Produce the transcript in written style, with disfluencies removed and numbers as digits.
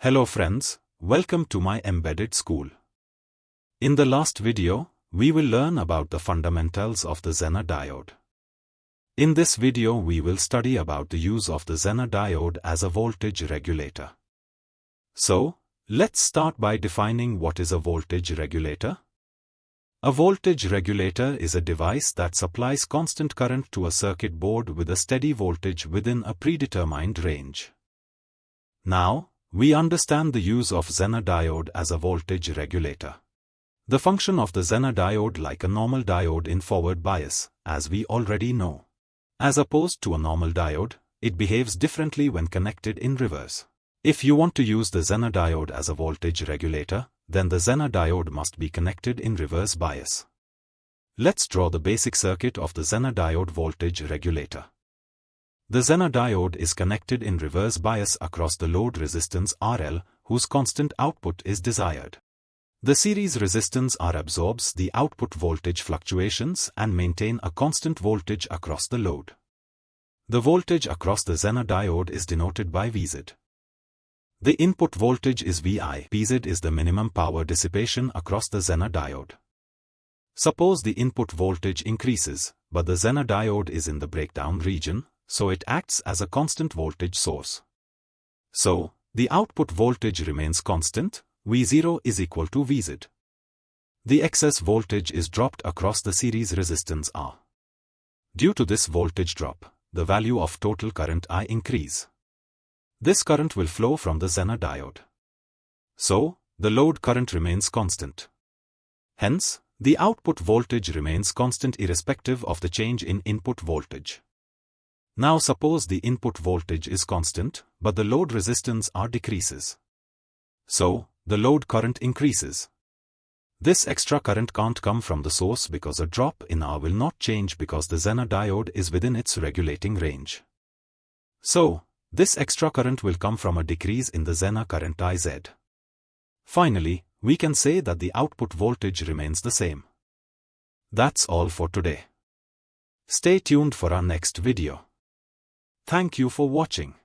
Hello friends, welcome to my embedded school. In the last video, we will learn about the fundamentals of the Zener diode. In this video we will study about the use of the Zener diode as a voltage regulator. So, let's start by defining what is a voltage regulator. A voltage regulator is a device that supplies constant current to a circuit board with a steady voltage within a predetermined range. Now, we understand the use of Zener diode as a voltage regulator. The function of the Zener diode like a normal diode in forward bias, as we already know. As opposed to a normal diode, it behaves differently when connected in reverse. If you want to use the Zener diode as a voltage regulator, then the Zener diode must be connected in reverse bias. Let's draw the basic circuit of the Zener diode voltage regulator. The Zener diode is connected in reverse bias across the load resistance RL, whose constant output is desired. The series resistance R absorbs the output voltage fluctuations and maintain a constant voltage across the load. The voltage across the Zener diode is denoted by Vz. The input voltage is Vi. Vz is the minimum power dissipation across the Zener diode. Suppose the input voltage increases, but the Zener diode is in the breakdown region, so it acts as a constant voltage source. So, the output voltage remains constant, V0 is equal to Vz. The excess voltage is dropped across the series resistance R. Due to this voltage drop, the value of total current I increase. This current will flow from the Zener diode. So, the load current remains constant. Hence, the output voltage remains constant irrespective of the change in input voltage. Now suppose the input voltage is constant, but the load resistance R decreases. So, the load current increases. This extra current can't come from the source because a drop in R will not change because the Zener diode is within its regulating range. So, this extra current will come from a decrease in the Zener current Iz. Finally, we can say that the output voltage remains the same. That's all for today. Stay tuned for our next video. Thank you for watching.